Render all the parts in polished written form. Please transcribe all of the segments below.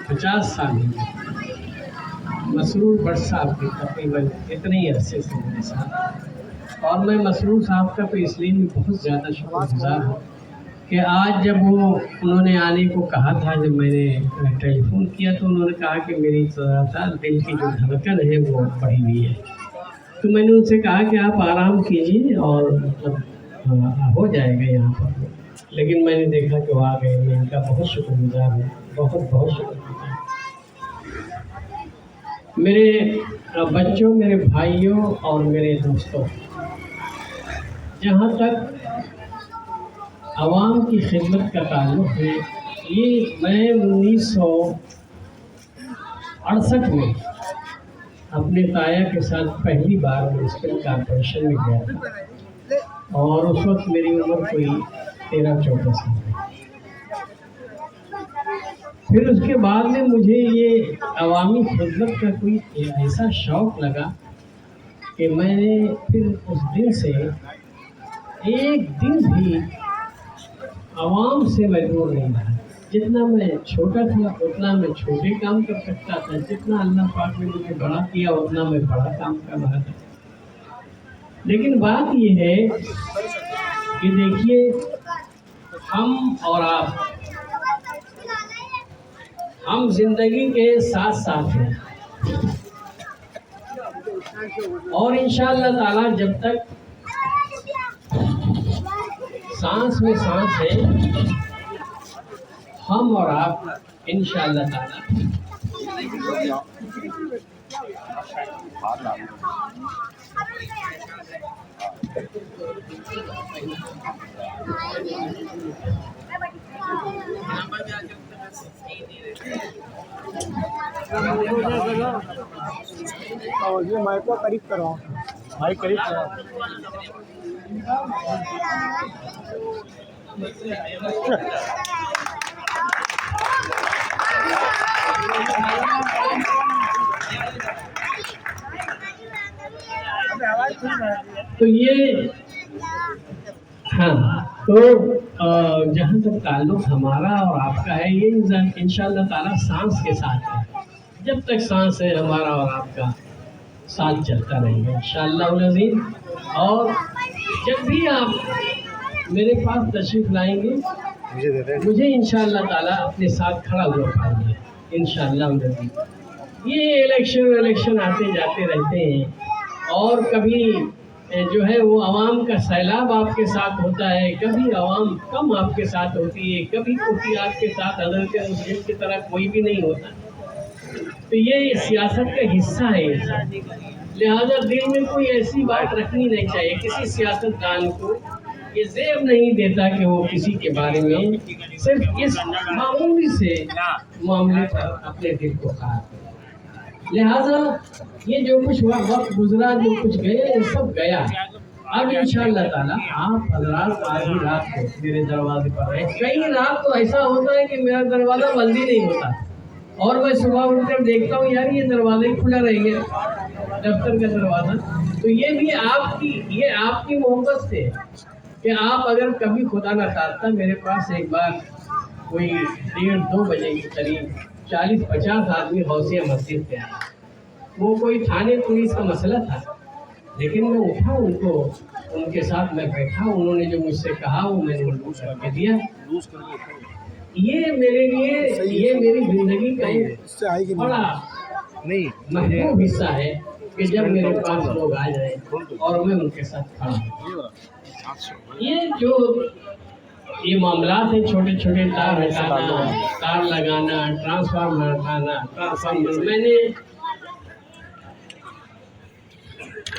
50 سال ہو گئے مسرور بٹ صاحب کی تقریباً اتنے ہی عرصے سے میرے ساتھ، اور میں مسرور صاحب کا تو اس لیے بھی بہت زیادہ شکر گزار ہوں کہ آج جب انہوں نے آنے کو کہا تھا، جب میں نے ٹیلی فون کیا تو انہوں نے کہا کہ میری تھوڑا سا دل کی جو دھڑکن ہے وہ بڑھی ہوئی ہے، تو میں نے ان سے کہا کہ آپ آرام کیجیے اور ہو جائے گا یہاں پر، لیکن میں نے دیکھا کہ وہ آ گئے۔ میں ان کا بہت شکر گزار ہوں، بہت بہت شکر گزار۔ میرے بچوں، میرے بھائیوں اور میرے دوستوں، جہاں تک عوام کی خدمت کا تعلق ہے، یہ میں 1968 میں اپنے تایا کے ساتھ پہلی بار میونسپل کارپوریشن میں گیا تھا، اور اس وقت میری عمر کوئی 13-14 سال ہے۔ پھر اس کے بعد میں مجھے یہ عوامی خدمت کا کوئی ایسا شوق لگا کہ میں نے پھر اس دن سے ایک دن بھی عوام سے میں دور نہیں رہا۔ جتنا میں چھوٹا تھا اتنا میں چھوٹے کام کر سکتا تھا، جتنا اللہ پاک نے مجھے بڑا کیا اتنا میں بڑا کام کر رہا تھا۔ لیکن بات یہ ہے کہ دیکھیے، ہم اور آپ، ہم زندگی کے ساتھ ساتھ ہیں، اور انشاءاللہ تعالی جب تک سانس میں سانس ہے، ہم اور آپ انشاءاللہ تعالی یہ مائک کو قریب کرو، مائک قریب کرو۔ تو یہ ہاں، تو جہاں تک تعلق ہمارا اور آپ کا ہے، یہ انشاءاللہ تعالیٰ سانس کے ساتھ ہے۔ جب تک سانس ہے ہمارا اور آپ کا ساتھ چلتا رہے گا انشاءاللہ العظیم۔ اور جب بھی آپ میرے پاس تشریف لائیں گے، مجھے انشاءاللہ تعالیٰ اپنے ساتھ کھڑا ہوا پائیں گے انشاءاللہ العظیم۔ یہ الیکشن آتے جاتے رہتے ہیں، اور کبھی جو ہے وہ عوام کا سیلاب آپ کے ساتھ ہوتا ہے، کبھی عوام کم آپ کے ساتھ ہوتی ہے، کبھی کوئی آپ کے ساتھ حضرت مسلم کی طرح کوئی بھی نہیں ہوتا۔ تو یہ سیاست کا حصہ ہے، لہذا دل میں کوئی ایسی بات رکھنی نہیں چاہیے۔ کسی سیاست دان کو یہ زیب نہیں دیتا کہ وہ کسی کے بارے میں صرف اس معمولی سے معاملے پر اپنے دل کو خراب کرے۔ لہذا یہ جو کچھ وقت گزرا، جو کچھ گئے، یہ سب گیا۔ اب انشاءاللہ تعالیٰ آپ حضرات آج ہی رات کو میرے دروازے پر رہے۔ کئی رات تو ایسا ہوتا ہے کہ میرا دروازہ بند ہی نہیں ہوتا، اور میں صبح اٹھ کر دیکھتا ہوں یار یہ دروازہ ہی کھلا رہ گیا، دفتر کا دروازہ۔ تو یہ بھی آپ کی محبت سے کہ آپ اگر کبھی خدا نہ خواستہ میرے پاس ایک بار کوئی 1:30-2 بجے کے قریب 40-50 آدمی غوثیہ مسجد پہ آیا، وہ کوئی تھانے پولیس کا مسئلہ تھا، لیکن میں اٹھا، ان کے ساتھ میں بیٹھا، انہوں نے جو مجھ سے کہا وہ میں نے ان کو کر کے دیا۔ یہ میرے لیے، یہ میری زندگی کا ایک بڑا محبوب حصہ ہے کہ جب میرے پاس لوگ آ جائیں اور میں ان کے ساتھ کھڑا ہوں۔ یہ معاملات ہیں، چھوٹے چھوٹے تار ہٹانا، تار لگانا، ٹرانسفارمر ہٹانا۔ میں نے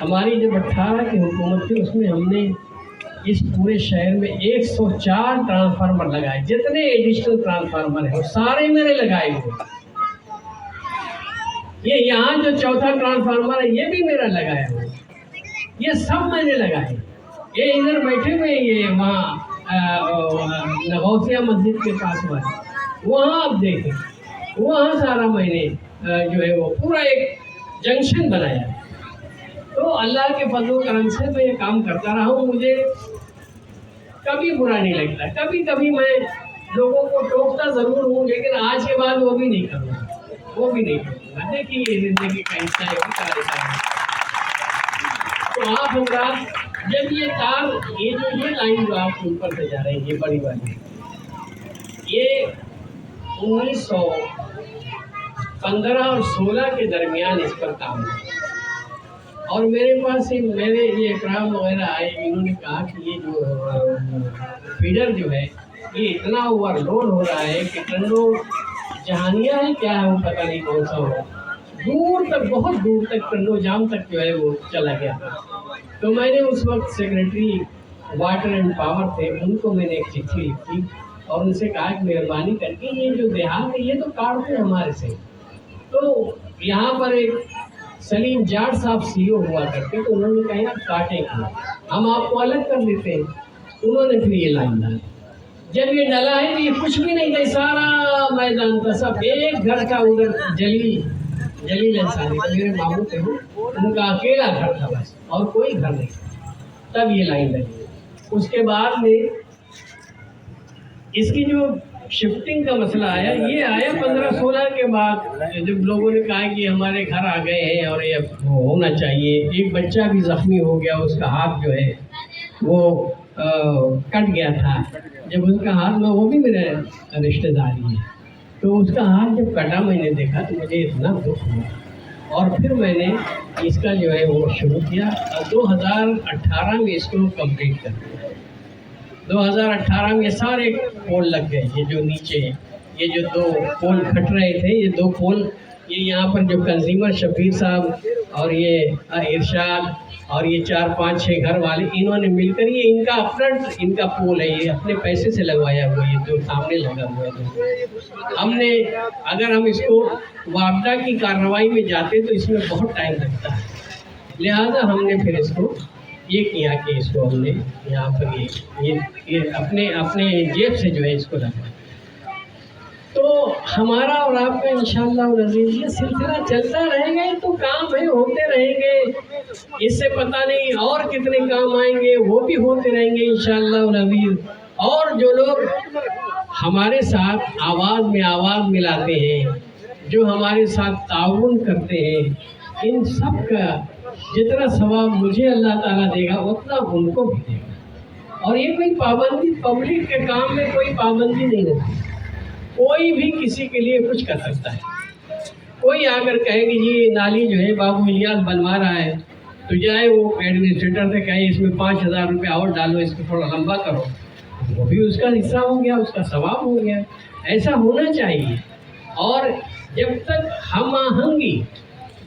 ہماری جب 18 کی حکومت تھی، اس میں ہم نے اس پورے شہر میں 104 ٹرانسفارمر لگائے۔ جتنے ایڈیشنل ٹرانسفارمر ہیں وہ سارے میں نے لگائے ہوئے۔ یہ یہاں جو چوتھا ٹرانسفارمر ہے یہ بھی میرا لگایا ہوا، یہ سب میں نے لگائے۔ یہ ادھر بیٹھے ہوئے، یہ وہاں غوثیہ مسجد کے پاس وہاں آپ دیکھیں، وہاں سارا میں نے جو ہے وہ پورا ایک جنکشن بنایا۔ تو اللہ کے فضل و کرم سے میں یہ کام کرتا رہا ہوں، مجھے کبھی برا نہیں لگتا۔ کبھی کبھی میں लोगों को टोकता जरूर हूँ, लेकिन आज के बाद वो भी नहीं करूँगा, वो भी नहीं करूँगा। देखिए ये जिंदगी का हिस्सा है, होता रहता है। तो आप हजरात, जब ये तार, ये लाइन जो आप ऊपर से जा रहे हैं, ये बड़ी वाली, ये 1915 और 16 के दरमियान इस पर काम हुआ। और मेरे पास मेरे ये इकराम वगैरह आए, इन्होंने कहा कि ये जो फीडर जो है ये इतना ओवरलोड हो रहा है कि टंडो जहानिया है क्या है वो पता नहीं कौन सा हो, दूर तक, बहुत दूर तक टंडो जाम तक जो है वो चला गया। तो मैंने उस वक्त सेक्रेटरी वाटर एंड पावर थे, उनको मैंने एक चिट्ठी लिखी और उनसे कहा कि मेहरबानी करके ये जो देहात है ये तो काट दो हमारे से। तो यहाँ पर एक सलीम जाट साहब सीईओ हुआ करते, तो उन्होंने कहा यार काटेंगे, हम आपको अलग कर देते हैं। उन्होंने फिर ये लाइन डाला। जब ये डला है तो ये कुछ भी नहीं था, सारा मैदान था, सब एक घर का उधर जलील अंसारी था, मेरे मामू थे वो, उनका अकेला घर था बस, और कोई घर नहीं था। तब ये लाइन लगी। उसके बाद में इसकी जो शिफ्टिंग का मसला आया, ये आया 15-16 के बाद, जब लोगों ने कहा कि हमारे घर आ गए हैं और ये होना चाहिए। एक बच्चा भी जख्मी हो गया, उसका हाथ जो है वो कट गया था। जब उसका हाथ में, वो भी मेरे रिश्तेदारी है, तो उसका हाथ जब कटा मैंने देखा तो मुझे इतना दुख हुआ। और फिर मैंने इसका जो है वो शुरू किया। 2018 में इसको कंप्लीट कर दिया। 2018 में सारे पोल लग गए। ये जो नीचे ये जो 2 पोल फट रहे थे, ये 2 पोल, ये यहाँ पर जो कंज्यूमर शफीर साहब और ये इरशाद और ये 4-5-6 घर वाले, इन्होंने मिलकर, ये इनका पोल है, ये अपने पैसे से लगवाया हुआ, ये जो सामने लगा हुआ है। हमने, अगर हम इसको वापदा की कार्रवाई में जाते तो इसमें बहुत टाइम लगता है, लिहाजा हमने फिर इसको ये किया कि इसको हमने यहाँ पर ये अपने जेब से जो है इसको लगवाया। तो हमारा और आपका इंशाअल्लाह अज़ीज़ ये सिलसिला चलता रहेगा। ये तो काम है, होते रहेंगे, इससे पता नहीं और कितने काम आएंगे, वो भी होते रहेंगे इंशाअल्लाह अज़ीज़। और जो लोग हमारे साथ आवाज़ में आवाज़ मिलाते हैं, जो हमारे साथ ताउन करते हैं, इन सब का जितना सवाब मुझे अल्लाह ताला देगा उतना उनको भी देगा। और ये कोई पाबंदी, पब्लिक के काम में कोई पाबंदी नहीं होती। कोई भी किसी के लिए कुछ कर सकता है। कोई आकर कहे कि जी नाली जो है बाबू इलियास बनवा रहा है, तो जाए वो एडमिनिस्ट्रेटर से कहे इसमें 5000 रुपये और डालो, इसको थोड़ा लंबा करो, वो भी उसका हिस्सा हो गया, उसका सवाब हो गया। ऐसा होना चाहिए। और जब तक हम आहंगी,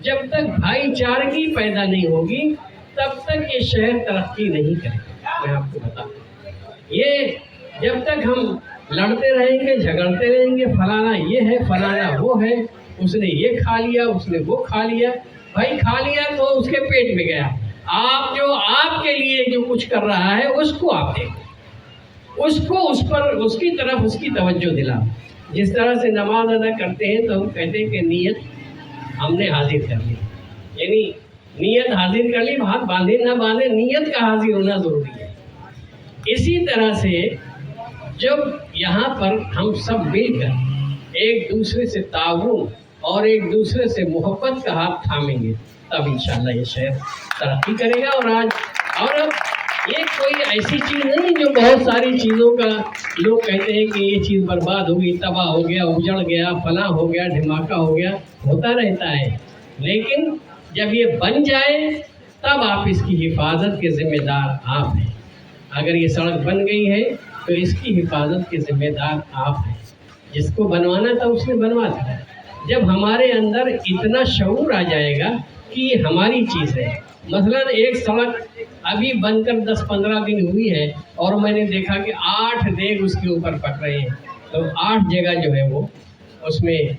जब तक भाईचारगी पैदा नहीं होगी, तब तक ये शहर तरक्की नहीं करेगा। मैं आपको बताऊं, ये जब तक हम लड़ते रहेंगे, झगड़ते रहेंगे, फलाना ये है, फलाना वो है, उसने ये खा लिया, उसने वो खा लिया, भाई खा लिया तो उसके पेट में गया। आप जो आपके लिए जो कुछ कर रहा है उसको आप देखो, उसको उस पर, उसकी तरफ उसकी तवज्जो दिलाओ। जिस तरह से नमाज अदा करते हैं तो हम कहते हैं कि नीयत हमने हाजिर कर ली, यानी नीयत हाजिर कर ली, हाथ बांधे ना बांधे, नीयत का हाजिर होना ज़रूरी है। इसी तरह से जब यहाँ पर हम सब मिलकर एक दूसरे से ताउन और एक दूसरे से मोहब्बत का हाथ थामेंगे, तब इंशाअल्लाह ये शहर तरक्की करेगा। और अब ये कोई ऐसी चीज़ नहीं जो बहुत सारी चीज़ों का लोग कहते हैं कि ये चीज़ बर्बाद हो गई, तबाह हो गया, उजड़ गया, फला हो गया, ढिमाका हो गया, होता रहता है। लेकिन जब ये बन जाए तब आप इसकी हिफाजत के ज़िम्मेदार आप हैं। अगर ये सड़क बन गई है तो इसकी हिफाजत के ज़िम्मेदार आप हैं। जिसको बनवाना था उसने बनवा दिया। जब हमारे अंदर इतना शऊर आ जाएगा कि ये हमारी चीज़ है, मसलन एक सड़क अभी बनकर 10-15 दिन हुई है और मैंने देखा कि 8 देग उसके ऊपर पक रहे हैं, तो 8 जगह जो है वो उसमें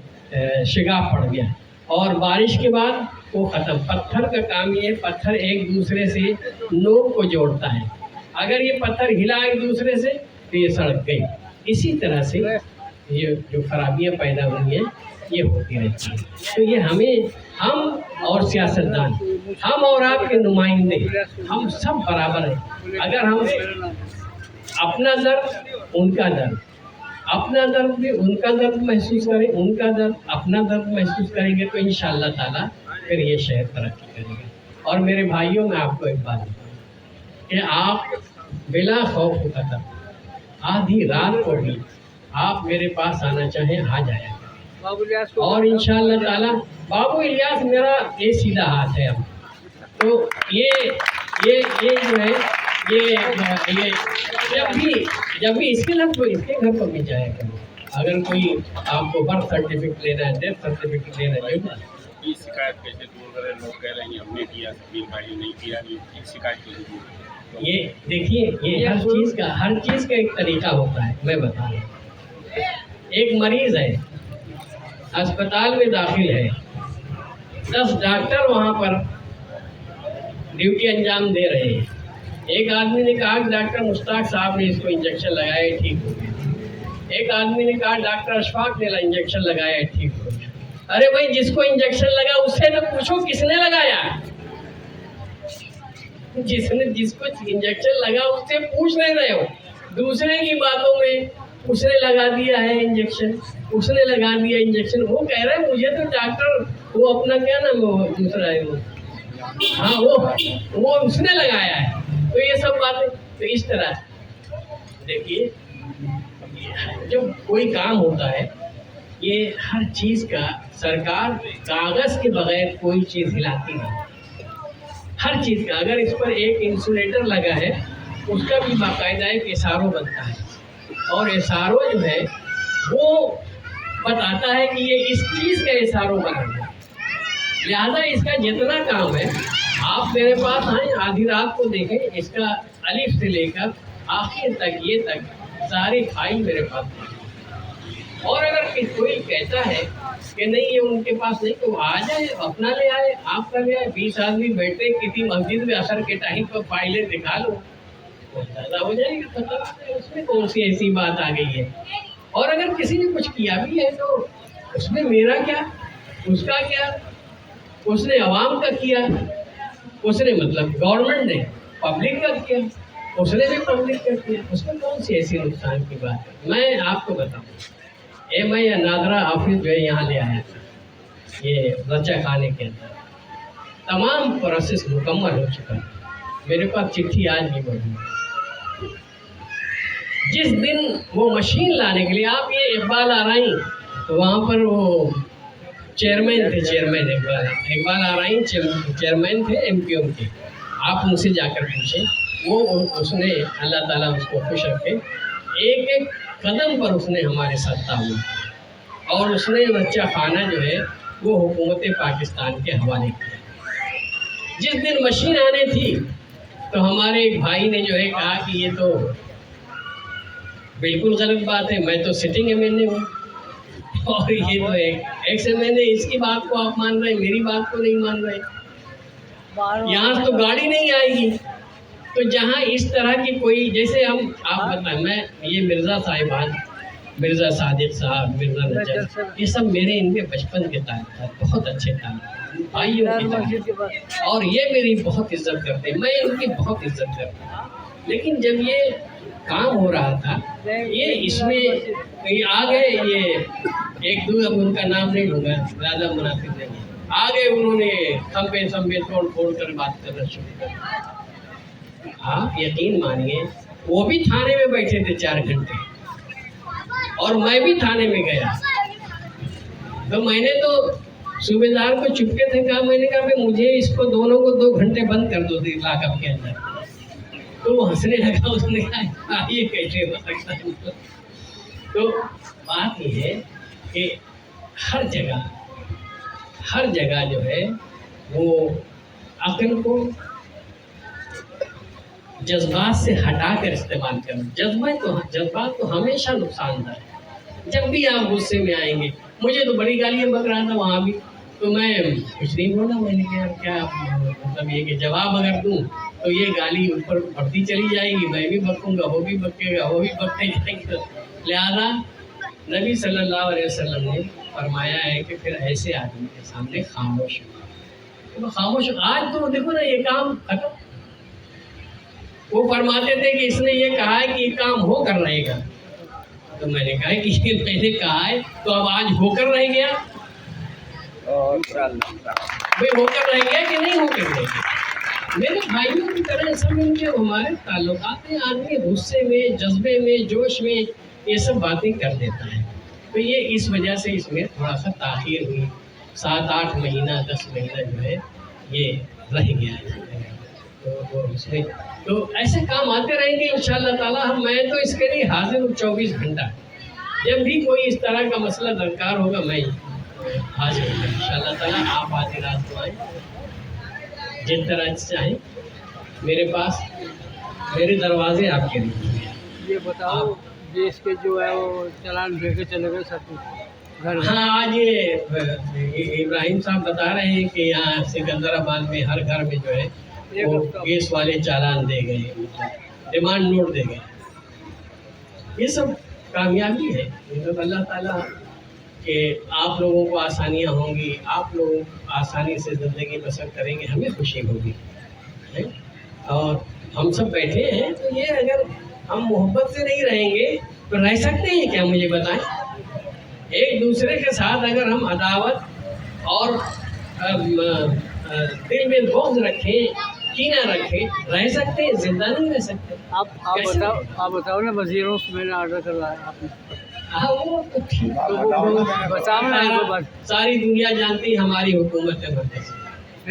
शिगाफ पड़ गया और बारिश के बाद वो ख़त्म। पत्थर का काम ये है, पत्थर एक दूसरे से नोक को जोड़ता है। अगर ये पत्थर हिला एक दूसरे से तो ये सड़क गई। इसी तरह से ये जो खराबियाँ पैदा हुई हैं ये होती रहती हैं। तो ये हमें, हम और सियासतदान, हम और आपके नुमाइंदे, हम सब बराबर हैं। अगर हम अपना दर्द उनका दर्द, अपना दर्द भी उनका दर्द महसूस करें, उनका दर्द अपना दर्द महसूस करेंगे तो इंशाअल्लाह ताला फिर ये शहर तरक्की करेगा। और मेरे भाइयों, मैं आपको एक बात बताऊं कि आप बिला खौफ कदर आधी रात को भी आप मेरे पास आना चाहें आ जाया करें। और इंशाअल्लाह ताला बाबू इलियास मेरा ये सीधा हाथ है। अब तो ये जो है ये जब भी इसके लिए तो इसके घर पर भी जाया करें। अगर कोई आपको बर्थ सर्टिफिकेट लेना है, डेथ सर्टिफिकेट लेना है, ये शिकायत कैसे दूर करें? लोग कह रहे हैं हमने किया, सभी भाई नहीं किया, ये शिकायत कैसे दूर करें? ये देखिए, ये हर चीज़ का एक तरीका होता है। मैं बता रहा हूँ, एक मरीज है, अस्पताल में दाखिल है, 10 डॉक्टर वहाँ पर ड्यूटी अंजाम दे रहे हैं। एक आदमी ने कहा कि डॉक्टर मुश्ताक साहब ने इसको इंजेक्शन लगाया, ठीक हो गया। एक आदमी ने कहा डॉक्टर अशफाक ने इंजेक्शन लगाया, ठीक हो गया। अरे भाई, जिसको इंजेक्शन लगा उससे तो पूछो किसने लगाया। जिसको इंजेक्शन लगा उससे पूछ नहीं रहे हो, दूसरे की बातों में उसने लगा दिया है इंजेक्शन, उसने लगा दिया इंजेक्शन। वो कह रहा है मुझे तो डॉक्टर, वो अपना क्या नाम है, वो दूसरा है वो, हाँ वो उसने लगाया है। तो ये सब बातें तो इस तरह देखिए, जब कोई काम होता है ये हर चीज़ का सरकार कागज़ के बगैर कोई चीज़ हिलाती नहीं। हर चीज़ का अगर इस पर एक इंसुलेटर लगा है उसका भी बाकायदा एक एसआरओ बनता है, और एसआरओ जो है वो बताता है कि ये इस चीज़ का एसआरओ बना है। लिहाजा इसका जितना काम है आप मेरे पास आएँ, आधी रात को देखें, इसका अलिफ से लेकर आखिर तक ये तक सारी फाइल मेरे पास है। और अगर कोई कहता है कि नहीं ये उनके पास नहीं, तो आ जाए, अपना ले आए, आपका ले आए। 20 आदमी बैठे किसी मस्जिद में असर के टाइम पर फाइलें दिखा लो, तो ज़्यादा हो जाएगा, पता उसमें कौन सी ऐसी बात आ गई है। और अगर किसी ने कुछ किया भी है तो उसमें मेरा क्या, उसका क्या, उसने अवाम का किया, उसने मतलब गवर्नमेंट ने पब्लिक का किया, उसने भी पब्लिक का किया, उसमें कौन सी ऐसी नुकसान की बात है। मैं आपको बताऊँ, मैं नादरा हाफिज जो है यहाँ ले आया था, ये रचा खाने के अंदर तमाम प्रोसेस मुकम्मल हो चुका है। मेरे पास चिट्ठी आज भी मौजूद है। जिस दिन वो मशीन लाने के लिए आप ये इकबाल आ रही, तो वहाँ पर वो चेयरमैन थे, चेयरमैन इकबाल आ रही चेयरमैन थे एमपीएम के, आप उनसे जाकर पूछें। वो उसने अल्लाह ताला उसको खुश रखे, एक एक कदम पर उसने हमारे साथ ताउन, और उसने बच्चा खाना जो है वो हुकूमत पाकिस्तान के हवाले किया। जिस दिन मशीन आने थी तो हमारे एक भाई ने जो है कहा कि ये तो बिल्कुल गलत बात है, मैं तो सिटिंग एमएलए हूँ, और ये तो एक एमएलए, इसकी बात को आप मान रहे, मेरी बात को नहीं मान रहे, यहाँ तो गाड़ी नहीं आएगी। तो जहाँ इस तरह की कोई, जैसे हम आप बताएं, मैं ये मिर्ज़ा साहिबान, मिर्ज़ा सादिक साहब, मिर्ज़ा नजर, ये सब मेरे इनके बचपन के ताल्लुक, बहुत अच्छे ताल्लुक, भाइयों के ताल्लुक, और ये मेरी बहुत इज्जत करते, मैं इनकी बहुत इज्जत करता। लेकिन जब ये काम हो रहा था, ये इसमें ये आ गए, ये एक दो, अब उनका नाम नहीं लूँगा, ज़्यादा मुनासिब नहीं, आ गए, उन्होंने संबे तोड़ फोड़ कर बात करना शुरू कर। आप यकीन मानिए, वो भी थाने में बैठे थे 4 घंटे, और मैं भी थाने में गया। तो मैंने तो सूबेदार को चुपके थे कहा, मैंने कहा भाई मुझे इसको दोनों को 2 घंटे बंद कर दो लाकअप के अंदर। तो वो हंसने लगा, उसने कहा ये कैसे हो सकता है। तो बात ये है कि हर जगह जो है वो अक्ल को जज्बात से हटाकर इस्तेमाल करना। जज्बात तो हमेशा नुकसानदायक है। जब भी आप गुस्से में आएंगे, मुझे तो बड़ी गालियाँ बक रहा था वहाँ भी, तो मैं कुछ नहीं बोला। मैंने कहा क्या मतलब ये कि जवाब अगर दूँ तो ये गाली ऊपर बढ़ती चली जाएगी, मैं भी बकूँगा, वो भी बकेगा, वो भी बकते जाएंगे। लिहाजा नबी सल्लल्लाहु अलैहि वसल्लम ने फरमाया है कि फिर ऐसे आदमी के सामने खामोश हो। तो खामोश, आज तो देखो ना ये काम खत्म। वो फरमाते थे कि इसने ये कहा है कि ये काम हो कर रहेगा, तो मैंने कहा कि ये मैंने कहा है तो अब आज होकर रह गया, भाई होकर रह गया कि नहीं होकर रह गया। मेरे भाइयों की तरह सब इनके हमारे ताल्लुकात में आदमी गुस्से में, जज्बे में, जोश में ये सब बातें कर देता है। तो ये इस वजह से इसमें थोड़ा सा ताख़ीर हुई, 7-8 महीना 10 महीना जो है ये रह गया है। तो इसमें तो ऐसे काम आते रहेंगे इंशाअल्लाह ताला। मैं तो इसके लिए हाजिर हूँ 24 घंटा। जब भी कोई इस तरह का मसला दरकार होगा मैं हाजिर हूँ इंशाअल्लाह ताला। आप आधी रात को आएँ, जिस तरह से चाहें, मेरे पास मेरे दरवाजे आपके लिए। ये बताओ देश के जो है वो चालान दे के चले गए सब घर। हाँ, आज ये इब्राहिम साहब बता रहे हैं कि यहाँ सिकंदराबाद में हर घर में जो है वो गैस वाले चालान दे गए, डिमांड नोट दे गए। ये सब कामयाबी है, ये तो अल्लाह ताला कि आप लोगों को आसानियाँ होंगी, आप लोग आसानी से ज़िंदगी बसर करेंगे, हमें खुशी होगी है? और हम सब बैठे हैं तो ये अगर हम मोहब्बत से नहीं रहेंगे तो रह सकते हैं क्या, मुझे बताएं? एक दूसरे के साथ अगर हम अदावत और दिल में बुग़्ज़ रखें, कीना रखें, रह सकते हैं? जिंदा नहीं रह सकते। आप बताओ ना, वज़ीरों से मैंने ऑर्डर करवाया आपने। हाँ, वो तो ठीक, तो वो बताओ ना एक बार। सारी दुनिया जानती है हमारी हुकूमत है,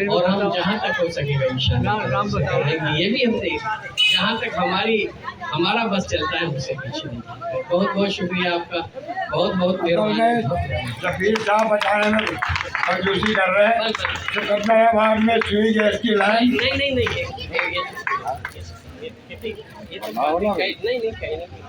और हम जहाँ तक हो सकेगा इंशाअल्लाह नाम बताओ। ये भी हमने जहाँ तक हमारा बस चलता है उससे पीछे नहीं। बहुत बहुत शुक्रिया आपका, बहुत बहुत मेहरबानी। शकील साहब बताने में कंजूसी कर रहे हैं। सिकंदराबाद में सुई गैस की लाइन नहीं, ये तो नहीं, नहीं, कहीं नहीं।